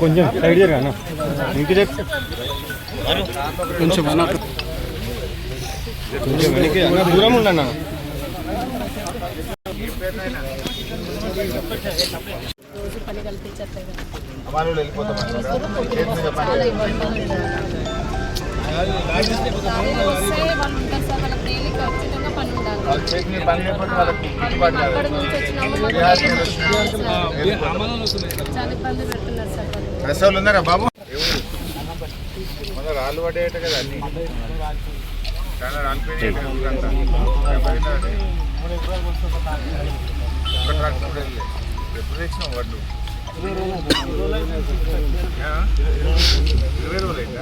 కొంచెం సైడ్ జరగానా ఇంక కొంచెం కొంచెం వెనక్కి దూరం ఉండన్నా పని కల్పించట్లేదు. రసోళ్ళు ఉన్నారా బాబు? మన రాళ్ళు పడేట కదా అన్ని చాలా రాలిపోయినాయి. ఎప్పుడు తెచ్చినావు వడ్లు? 20 రోజులు ఇంకా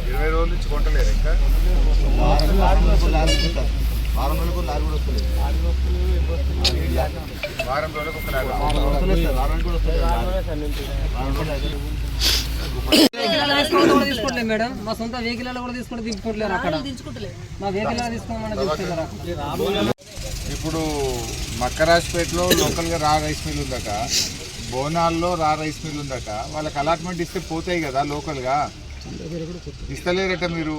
20 రోజుల నుంచి కొంటలేరు ఇంకా. వారం రోజులకు లారీ కూడా వస్తుంది. వారం రోజులకు ఒక తీసుకోవట్లేదు మేడం. మా సొంత వెహికల్ కూడా తీసుకుంటే దింపుకోవట్లేరు. అక్కడ మా వెహికల్ తీసుకోమని. ఇప్పుడు మక్కరాజ్పేటలో లోకల్గా రా రైస్ మిల్ ఉందట, బోనాల్లో రా రైస్ మిల్ ఉందట. వాళ్ళకి అలాట్మెంట్ ఇస్తే పోతాయి కదా లోకల్గా, ఇస్తలేరట. మీరు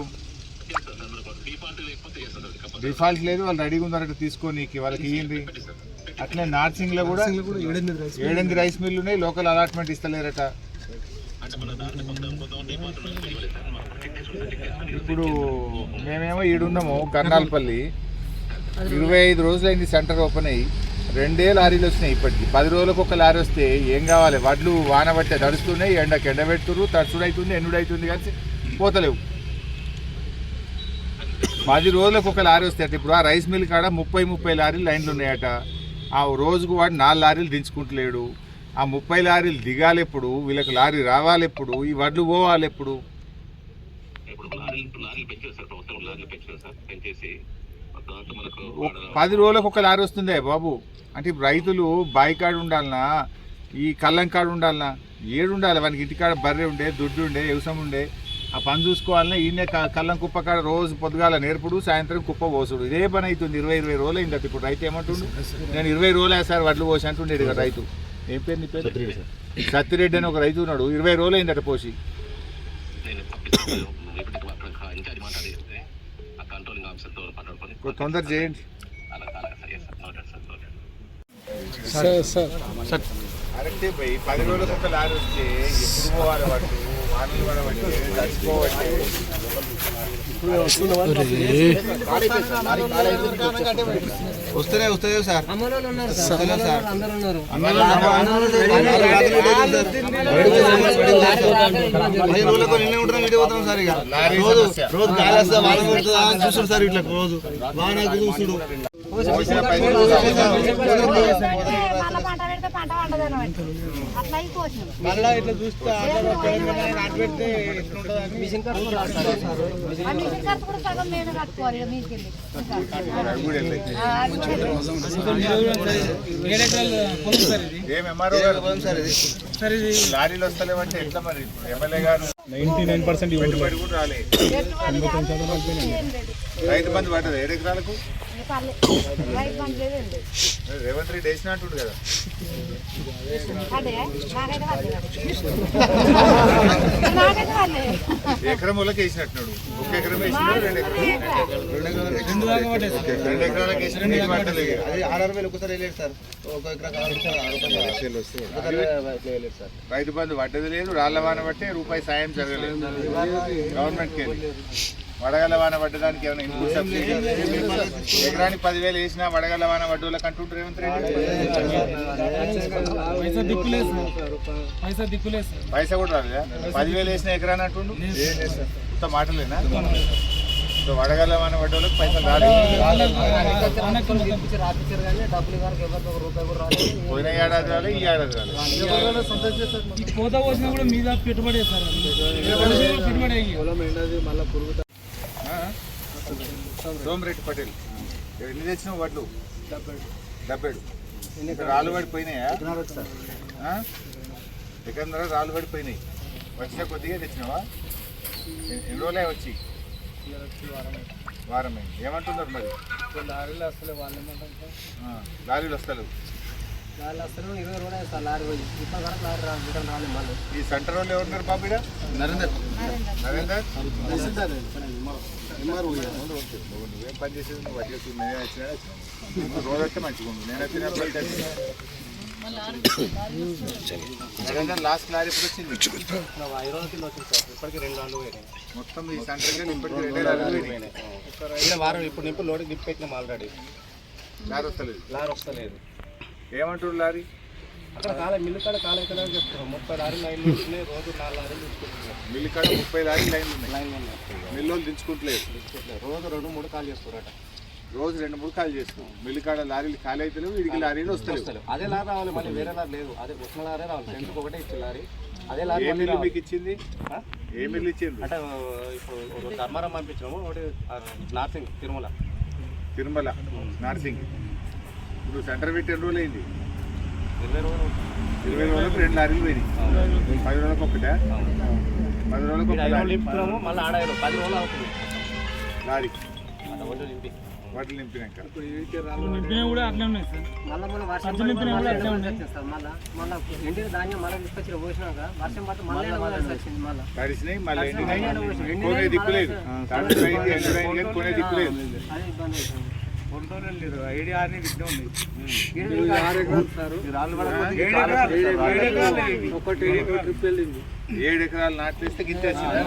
డిఫాల్ట్ లేదు, వాళ్ళు రెడీగా ఉన్నారట తీసుకోనీకి, వాళ్ళకి ఇయ్యండి. అట్లే నార్సింగ్లో కూడా 7 రైస్ మిల్లు ఉన్నాయి, లోకల్ అలాట్మెంట్ ఇస్తలేరట. ఇప్పుడు మేమేమో ఈడున్నాము కర్నాల్పల్లి, 25 రోజులైంది సెంటర్ ఓపెన్ అయ్యి, 2 లారీలు వచ్చినాయి. ఇప్పటికి 10 రోజులకు ఒక లారీ వస్తే ఏం కావాలి? వడ్లు వాన పట్టే తడుస్తున్నాయి, ఎండకి ఎండబెడుతురు, తడుచుడు అవుతుంది, ఎన్నుడు అవుతుంది, కానీ పోతలేవు. 10 రోజులకు ఒక లారీ వస్తే ఇప్పుడు ఆ రైస్ మిల్ కాడ 30 లారీలు లైన్లు ఉన్నాయట. ఆ రోజుకు వాడు 4 లారీలు దించుకుంటలేడు. ఆ 30 లారీలు దిగాలి ఎప్పుడు? వీళ్ళకి లారీ రావాలి ఎప్పుడు? ఈ వడ్లు పోవాలి ఎప్పుడు? 10 రోజులకు ఒక లారీ వస్తుందే బాబు. అంటే ఇప్పుడు రైతులు బాయి కాడ ఉండాలనా, ఈ కళ్ళం కాడ ఉండాలనా? ఏడు ఉండాలి. వానికి ఇంటికాడ బర్రె ఉండే, దుడ్డు ఉండే, వ్యవసాయం ఉండే, ఆ పని చూసుకోవాలన్నా. ఈయనే కళ్ళం కుప్ప కాడ రోజు పొద్దుగాల నేర్పుడు, సాయంత్రం కుప్ప పోసుడు, ఇదే పని అవుతుంది. 20 రోజులు అయింది. ఇప్పుడు రైతు ఏమంటుండు? నేను 20 రోజులు సార్ వడ్లు పోసి అంటుండేది కదా రైతు. ఏం పేరు నీ పేరు? సత్తిరెడ్డి అని ఒక రైతు ఉన్నాడు, 20 రోజులు అయిందట పోసి. తొందర చేయండి. అరెక్టే పోయి 10 రోజులకు ఒక లారీ వస్తే ఎప్పుడు పోవాలి? వాడు వానలు పడబట్టి తడిచిపోవట్టి వస్తలేదు సార్. నిన్నే ఉంటున్నాం, ఇటు పోతున్నాం సార్. ఇక రోజు గాలి వస్తే వాన పడుతుందా చూసుడు సార్. ఇట్లా రోజు వాన చూసుడు. మళ్ళా ఇట్లా చూస్తే లారీలు వస్తలేమంటే ఎట్లా మరి? ఎమ్మెల్యే గారు 99% పెట్టుబడి కూడా రాలేదు. రైతు బంధు పడ్డది 7 ఎకరాలకు. రేవంత్ రెడ్డి వేసినట్టు కదా. ఎకరం వాళ్ళకి వేసినట్టున్నాడు. 1 ఎకరం వేసినాడు, 2 ఎకరాలకు వేసినట్టు. 6,000 ఒకసారి వెళ్ళారు సార్. రైతు బంధు పడ్డది లేదు, రాళ్ల వాన బట్టే రూపాయి సాయం జరగలేదు గవర్నమెంట్కి. వడగల వాన పడ్డదానికి ఏమైనా ఇన్పుట్ సబ్సిడీ? ఎకరానికి 10,000 వేసినా వడగల వాన వడ్డోళ్ళకి అంటుంటారు రేవంత్ రెడ్డి. పైసా కూడా రాలేదా? 10,000 వేసిన ఎకరాన్ని అంటుండు. మొత్తం మాటలేనా? వడగల వాన వడ్డోళ్ళకి పైసలు రాలేదు. పోయిన ఏడాది రాలే, ఈ ఏడాది రాలేదు. సోమిరెడ్డి పటేల్ ఎన్ని తెచ్చినావు వడ్లు? 70. రాళ్ళు పడిపోయినాయా? ఎక్కడ రాళ్ళు పడిపోయినాయి. వచ్చిన కొద్దిగా తెచ్చినావా? ఎన్ని రోజులే వచ్చి? వారమైంది. ఏమంటున్నారు మరి? లారీలు వస్తలే వాళ్ళు ఏమంటారు? లారీలు వస్తలేవు. లారీలు వస్తలేవు 20 రోజులు వేస్తారు లారీ పోయి ఇప్పటి వరకు లారీ రిటర్న్ రాలేదు మళ్ళీ. ఈ సెంటర్ వాళ్ళు ఎవరున్నారు బాబు? ఇక్కడ నరేందర్. నువ్వేం పని చేసేది? నువ్వు వచ్చి నేనే వచ్చినా రోజు వస్తే మంచిగా ఉండు. నేను వచ్చినప్పుడు నరేందర్ లాస్ట్ లారీ ఎప్పుడు వచ్చింది? 5 రోజుల కింద వచ్చింది సార్. ఇప్పటికి 2 లారీలు పోయినాయి మొత్తం ఈ సెంటర్కి ఇప్పటికి 2 లారీలు పోయినాయి. వారం ఇప్పుడు నింపు లోడ్ దింపి పెట్టినాం ఆల్రెడీ. లారీ వస్తలేదు. లారీ వస్తలేదు. ఏమంటారు లారీ? అక్కడ మిల్లు కాడ కాలం ఎక్కడ చెప్తున్నాం. 30 లారీలు లైన్లు ఉంటున్నాయి. రోజు 4 లారీలు తీసుకుంటున్నాం. మిల్లు కాడ 30 లారీలు లైన్లు ఉన్నాయి. లైన్లు ఉన్నాయి. మిల్లు దించుకుంటలేదు. రోజు 2-3 కాల్ చేస్తున్నారట. రోజు 2-3 కాల్ చేస్తున్నాం. మిల్లు కాడ లారీలు ఖాళీ అయితే వీడికి లారీలు వస్తలేవు. అదే లారీ రావాలి, మళ్ళీ వేరే లారీ లేదు. అదే వచ్చిన లారీ రావాలి. సెంటర్కి ఒకటే ఇచ్చిన లారీ అదే లారీ. ఏ మిల్లు మీకు ఇచ్చింది? ఏ మిల్లు ఇచ్చింది? అంటే ఇప్పుడు ధర్మారం పంపించినాము. ఒకటి నార్సింగ్ తిరుమల నార్సింగ్. ఇప్పుడు సెంటర్ పెట్టి ఎన్ని రోజులు అయింది? 20 రోజులు. 20 రోజులకు 2 లారీలు పోయినాయి. 10 రోజులకు ఒకటే? 10 రోజులకు 5 రోజులు నింపుతున్నాము. మళ్ళీ 10 రోజులు అవుతుంది లారీ ఒడ్డు నింపి. వాటిని నింపినాక కూడా అట్లే ఉన్నాయి సార్. మళ్ళీ వర్షం సార్. మళ్ళీ ఎండిన ధాన్యం మళ్ళీ తీసుకొచ్చి పోసినాక వర్షం పడితే మళ్ళీ వచ్చింది. మళ్ళీ తడిసినాయి, మళ్ళీ ఎండినాయి. కొనే దిక్కులేదు. తడిసిపోయింది, ఎండిపోయింది కానీ కొనే దిక్కులేదు. అదే ఇబ్బంది అవుతుంది. 2 రోజులు లేదు. ఐడియా అని విఘ్నం ఉంది. 7 ఎకరాలు నాటేస్తే గిట్టేసింది.